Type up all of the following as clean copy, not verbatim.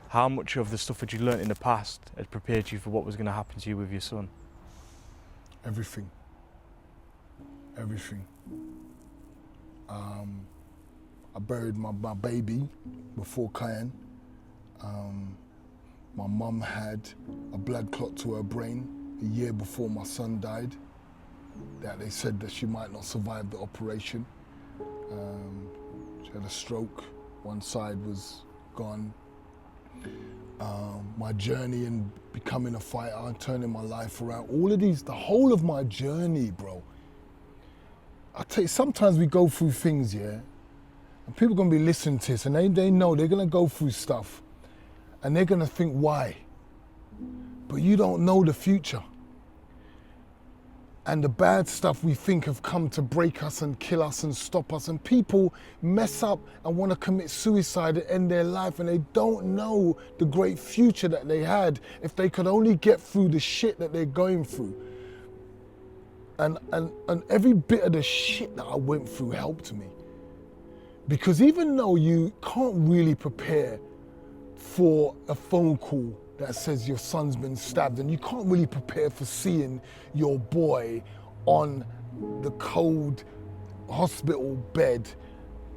how much of the stuff that you learnt in the past had prepared you for what was going to happen to you with your son? Everything. Everything. I buried my baby before Cayenne. My mum had a blood clot to her brain a year before my son died. That they said that she might not survive the operation. She had a stroke. One side was gone. My journey in becoming a fighter and turning my life around. All of these, the whole of my journey, bro. I tell you, sometimes we go through things, yeah, and people are going to be listening to this, and they know they're going to go through stuff, and they're going to think, why? But you don't know the future. And the bad stuff we think have come to break us and kill us and stop us. And people mess up and want to commit suicide and end their life, and they don't know the great future that they had if they could only get through the shit that they're going through. And every bit of the shit that I went through helped me. Because even though you can't really prepare for a phone call that says your son's been stabbed, and you can't really prepare for seeing your boy on the cold hospital bed,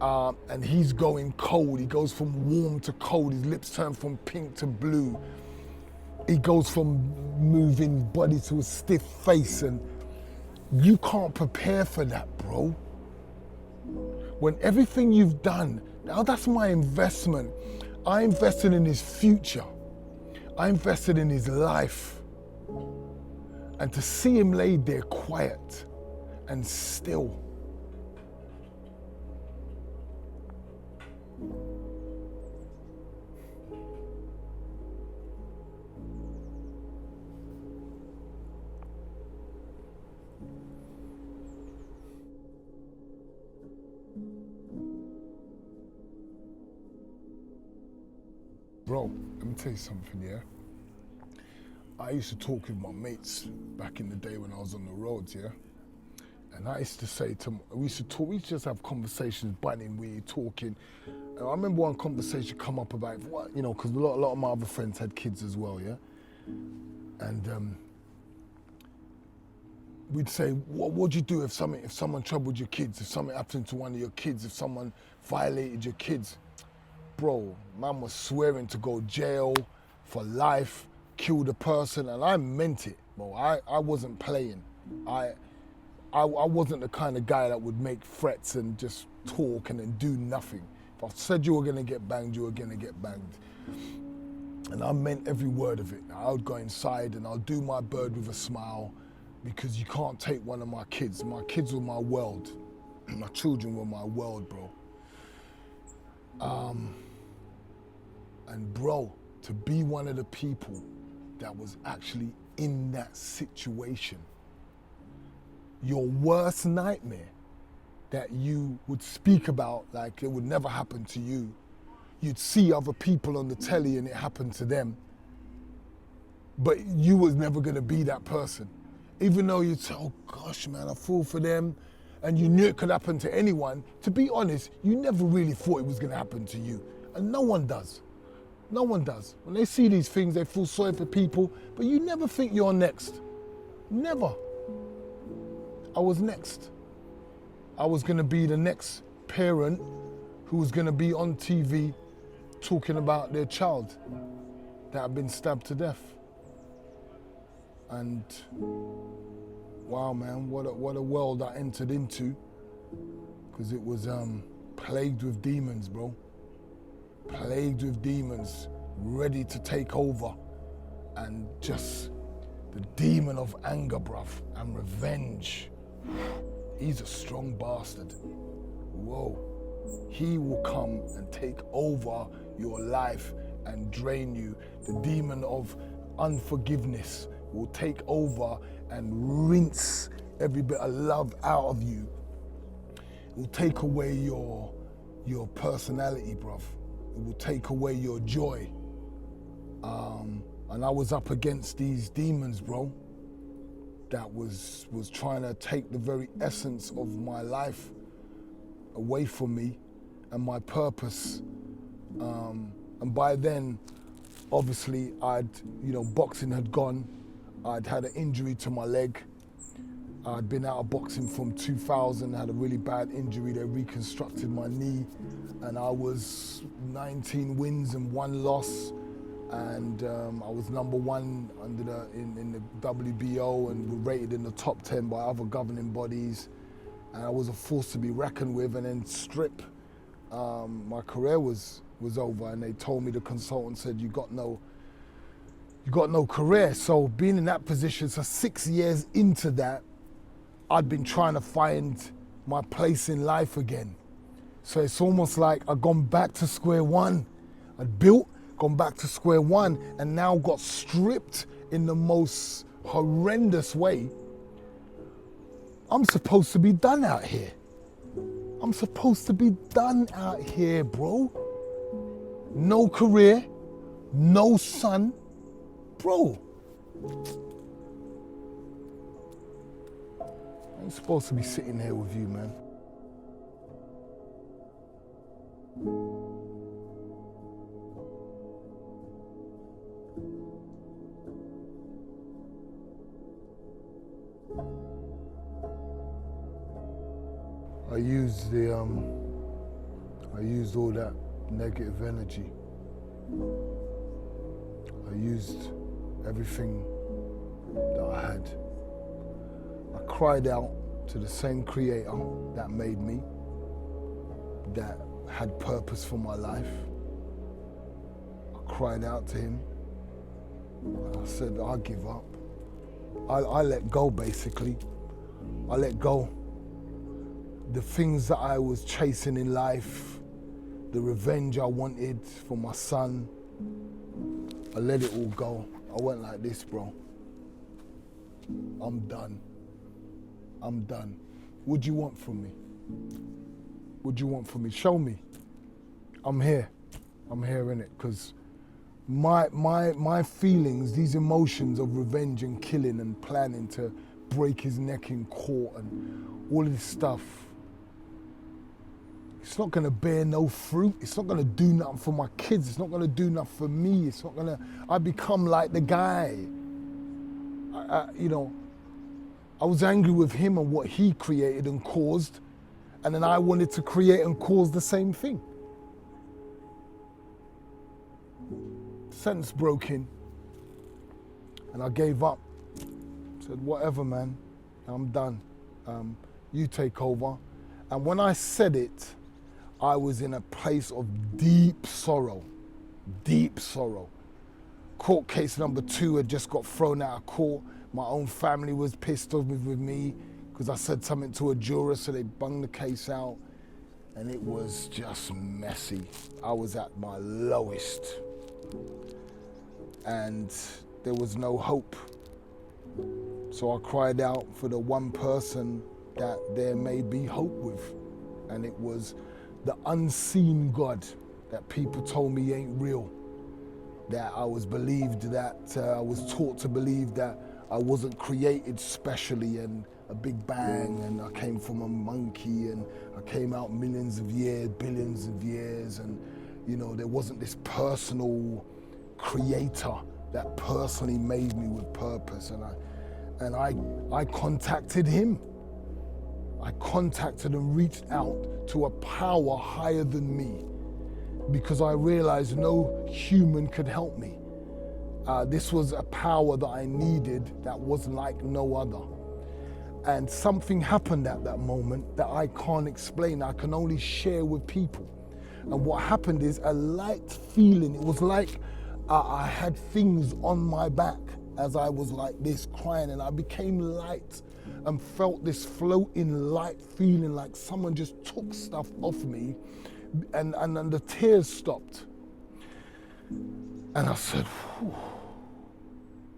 and he's going cold. He goes from warm to cold. His lips turn from pink to blue. He goes from moving body to a stiff face, and you can't prepare for that, bro. When everything you've done, now that's my investment. I invested in his future. I invested in his life. And to see him lay there quiet and still. Bro, let me tell you something, yeah? I used to talk with my mates back in the day when I was on the roads, yeah? And I used to say to them, we used to just have conversations, bunning, we talking. And I remember one conversation come up about, what, you know, because a lot of my other friends had kids as well, yeah? And we'd say, what would you do if someone troubled your kids, if something happened to one of your kids, if someone violated your kids? Bro, man was swearing to go jail for life, kill the person, and I meant it, bro. I wasn't playing. I wasn't the kind of guy that would make threats and just talk and then do nothing. If I said you were gonna get banged, you were gonna get banged. And I meant every word of it. I would go inside and I'll do my bird with a smile, because you can't take one of my kids. My kids were my world. My children were my world, bro. And bro, to be one of the people that was actually in that situation, your worst nightmare that you would speak about like it would never happen to you, you'd see other people on the telly and it happened to them, but you was never gonna be that person. Even though you'd say, oh gosh, man, I feel for them, and you knew it could happen to anyone, to be honest, you never really thought it was gonna happen to you. And no one does. No one does. When they see these things, they feel sorry for people, but you never think you're next. Never. I was next. I was gonna be the next parent who was gonna be on TV talking about their child that had been stabbed to death. And wow, man, what a world I entered into, because it was plagued with demons, bro. Plagued with demons, ready to take over, and just the demon of anger, bruv, and revenge. He's a strong bastard. Whoa. He will come and take over your life and drain you. The demon of unforgiveness will take over and rinse every bit of love out of you. It will take away your personality, bruv. It will take away your joy. And I was up against these demons, bro, that was trying to take the very essence of my life away from me and my purpose. And by then, Obviously, boxing had gone. I'd had an injury to my leg. I'd been out of boxing from 2000, had a really bad injury. They reconstructed my knee, and I was 19 wins and 1 loss. And I was #1 in the WBO and were rated in the top 10 by other governing bodies. And I was a force to be reckoned with. And then strip, my career was over, and they told me, the consultant said, you got no career. So being in that position, so 6 years into that, I'd been trying to find my place in life again. So it's almost like I'd gone back to square one. I'd built, gone back to square one, and now got stripped in the most horrendous way. I'm supposed to be done out here. I'm supposed to be done out here, bro. No career, no son, bro. I ain't supposed to be sitting here with you, man. I used all that negative energy. I used everything that I had. I cried out to the same creator that made me, that had purpose for my life. I cried out to him, and I said, I give up. I let go, basically. I let go. The things that I was chasing in life, the revenge I wanted for my son, I let it all go. I went like this, bro. I'm done. I'm done. What do you want from me? What do you want from me? Show me. I'm here. I'm here in it, because my feelings, these emotions of revenge and killing and planning to break his neck in court and all of this stuff, it's not gonna bear no fruit. It's not gonna do nothing for my kids. It's not gonna do nothing for me. It's not gonna, I become like the guy. I was angry with him and what he created and caused, and then I wanted to create and cause the same thing. Sentence broke in, and I gave up. Said, whatever, man, I'm done. You take over. And when I said it, I was in a place of deep sorrow, deep sorrow. Court case number 2 had just got thrown out of court. My own family was pissed off with me because I said something to a juror, so they bunged the case out, and it was just messy. I was at my lowest, and there was no hope. So I cried out for the one person that there may be hope with, and it was the unseen God that people told me ain't real, that I was believed, that I was taught to believe that I wasn't created specially and a big bang, and I came from a monkey and I came out millions of years, billions of years, and there wasn't this personal creator that personally made me with purpose. And I contacted him. I contacted and reached out to a power higher than me, because I realized no human could help me. This was a power that I needed that was like no other. And something happened at that moment that I can't explain. I can only share with people. And what happened is a light feeling. It was like I had things on my back as I was like this crying, and I became light and felt this floating light feeling, like someone just took stuff off me, and the tears stopped. And I said, whew.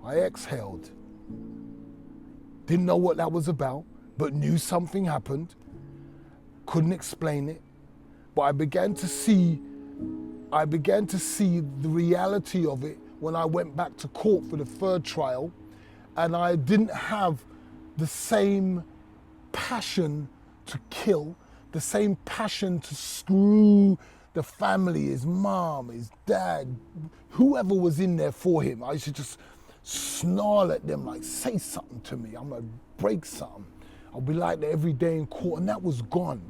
I exhaled. Didn't know what that was about, but knew something happened. Couldn't explain it, but I began to see the reality of it when I went back to court for the 3rd trial, and I didn't have the same passion to kill, the same passion to screw the family, his mom, his dad, whoever was in there for him, I used to just snarl at them like, say something to me, I'm gonna break something. I'll be like that every day in court, and that was gone.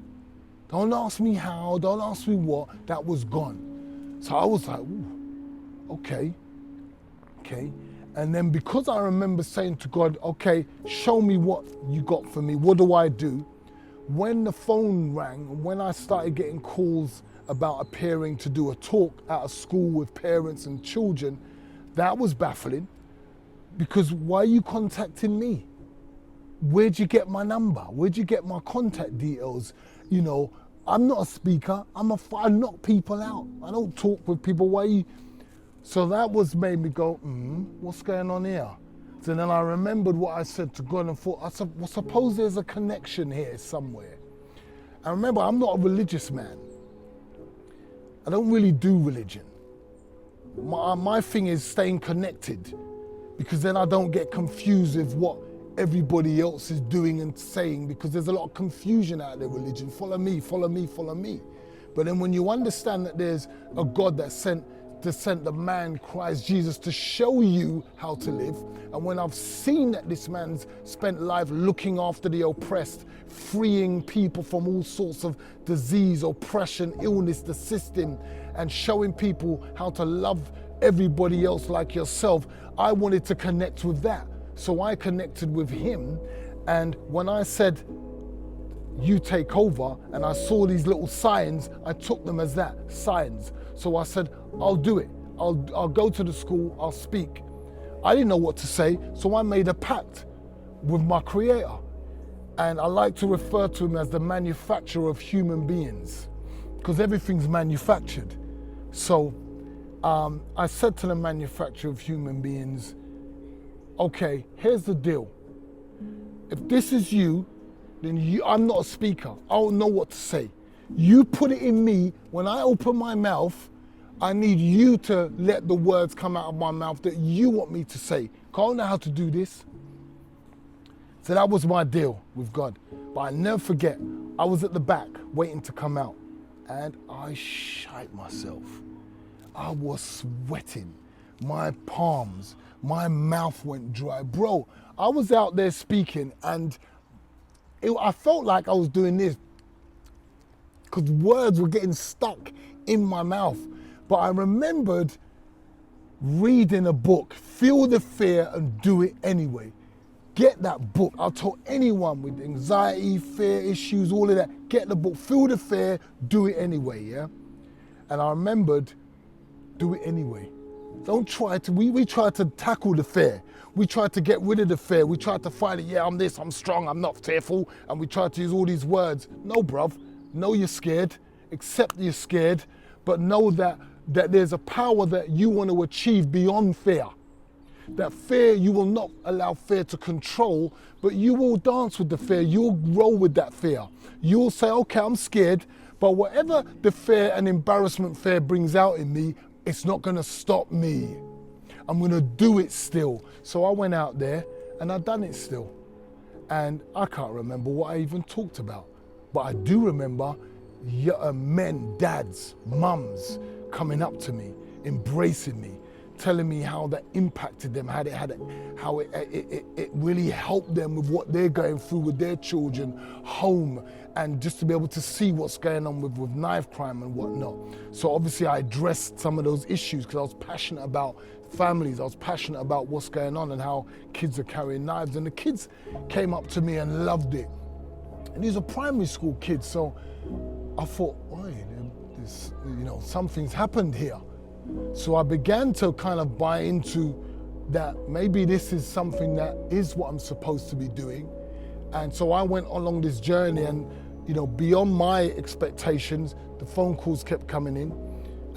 Don't ask me how, don't ask me what, that was gone. So I was like, ooh, okay. And then because I remember saying to God, okay, show me what you got for me, what do I do? When the phone rang, when I started getting calls about appearing to do a talk at a school with parents and children, that was baffling. Because why are you contacting me? Where'd you get my number? Where'd you get my contact details? You know, I'm not a speaker. I knock people out. I don't talk with people. Why you? So that made me go, what's going on here? So then I remembered what I said to God and thought, well, suppose there's a connection here somewhere. And remember, I'm not a religious man. I don't really do religion. My thing is staying connected, because then I don't get confused with what everybody else is doing and saying, because there's a lot of confusion out there, religion. Follow me, follow me, follow me. But then when you understand that there's a God that sent the man Christ Jesus to show you how to live, and when I've seen that this man's spent life looking after the oppressed, freeing people from all sorts of disease, oppression, illness, the system, and showing people how to love everybody else like yourself, I wanted to connect with that. So I connected with him, and when I said, you take over, and I saw these little signs, I took them as that, signs. So I said, I'll do it. I'll go to the school, I'll speak. I didn't know what to say, so I made a pact with my creator. And I like to refer to him as the manufacturer of human beings, because everything's manufactured. So I said to the manufacturer of human beings, okay, here's the deal. If this is you, then I'm not a speaker. I don't know what to say. You put it in me. When I open my mouth, I need you to let the words come out of my mouth that you want me to say. I don't know how to do this. So that was my deal with God. But I never forget, I was at the back waiting to come out, and I shite myself. I was sweating. My palms, my mouth went dry. Bro, I was out there speaking, and I felt like I was doing this because words were getting stuck in my mouth. But I remembered reading a book, Feel the Fear and Do It Anyway. Get that book. I'll tell anyone with anxiety, fear issues, all of that, get the book, Feel the Fear, Do It Anyway, yeah? And I remembered, do it anyway. Don't try to, we try to tackle the fear. We try to get rid of the fear. We try to fight it. Yeah, I'm this, I'm strong, I'm not fearful. And we try to use all these words. No, bruv. Know you're scared. Accept you're scared. But know that there's a power that you want to achieve beyond fear. That fear, you will not allow fear to control, but you will dance with the fear. You'll roll with that fear. You'll say, okay, I'm scared, but whatever the fear and embarrassment fear brings out in me, it's not going to stop me. I'm going to do it still. So I went out there and I done it still. And I can't remember what I even talked about. But I do remember men, dads, mums coming up to me, embracing me, telling me how that impacted them, how it really helped them with what they're going through with their children, home, and just to be able to see what's going on with knife crime and whatnot. So obviously I addressed some of those issues because I was passionate about families, I was passionate about what's going on and how kids are carrying knives. And the kids came up to me and loved it. And these are primary school kids, so I thought, something's happened here. So I began to kind of buy into that maybe this is something that is what I'm supposed to be doing. And so I went along this journey, and beyond my expectations, the phone calls kept coming in,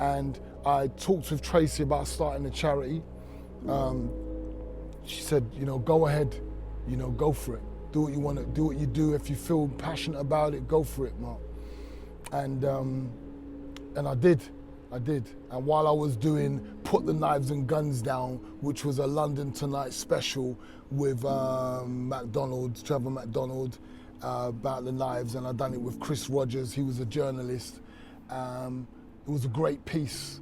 and I talked with Tracy about starting a charity. She said, go ahead, go for it. Do what you want to do, what you do. If you feel passionate about it, go for it, Mark. And I did. And while I was doing Put the Knives and Guns Down, which was a London Tonight special with Trevor McDonald, about the knives, and I'd done it with Chris Rogers, he was a journalist. It was a great piece.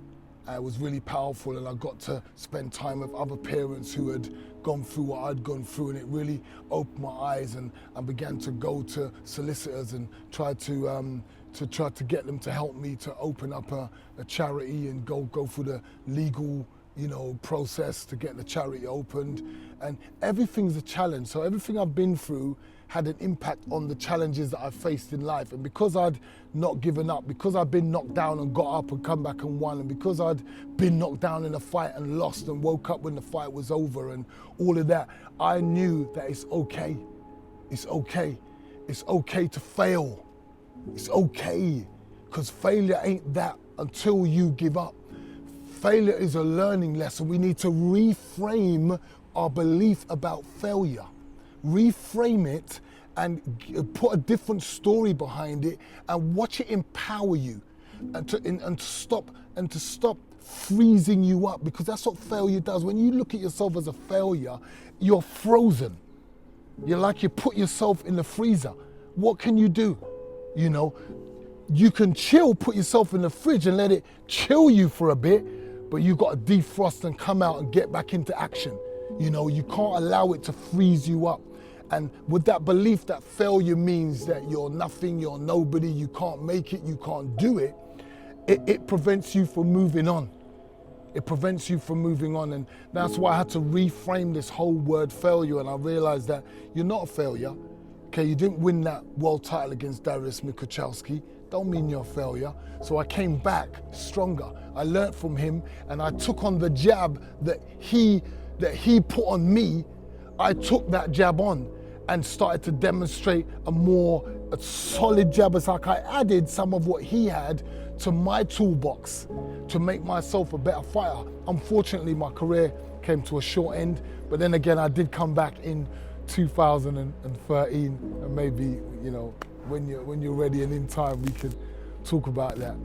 It was really powerful, and I got to spend time with other parents who had gone through what I'd gone through, and it really opened my eyes, and I began to go to solicitors and try to get them to help me to open up a charity and go through the legal process to get the charity opened. And everything's a challenge. So everything I've been through had an impact on the challenges that I faced in life. And because I'd not given up, because I'd been knocked down and got up and come back and won, and because I'd been knocked down in a fight and lost and woke up when the fight was over and all of that, I knew that it's okay. It's okay. It's okay to fail. It's okay, because failure ain't that until you give up. Failure is a learning lesson. We need to reframe our belief about failure. Reframe it and put a different story behind it and watch it empower you and to stop freezing you up, because that's what failure does. When you look at yourself as a failure, you're frozen. You're like you put yourself in the freezer. What can you do? You can chill, put yourself in the fridge and let it chill you for a bit, but you've got to defrost and come out and get back into action. You can't allow it to freeze you up. And with that belief that failure means that you're nothing, you're nobody, you can't make it, you can't do it, it prevents you from moving on. It prevents you from moving on. And that's why I had to reframe this whole word failure. And I realized that you're not a failure. Okay, you didn't win that world title against Darius Mikuchowski. Don't mean you're a failure. So I came back stronger. I learned from him, and I took on the jab that he put on me. I took that jab on and started to demonstrate a solid jab. It's like I added some of what he had to my toolbox to make myself a better fighter. Unfortunately, my career came to a short end, but then again, I did come back in 2013, and maybe when you're ready and in time, we could talk about that.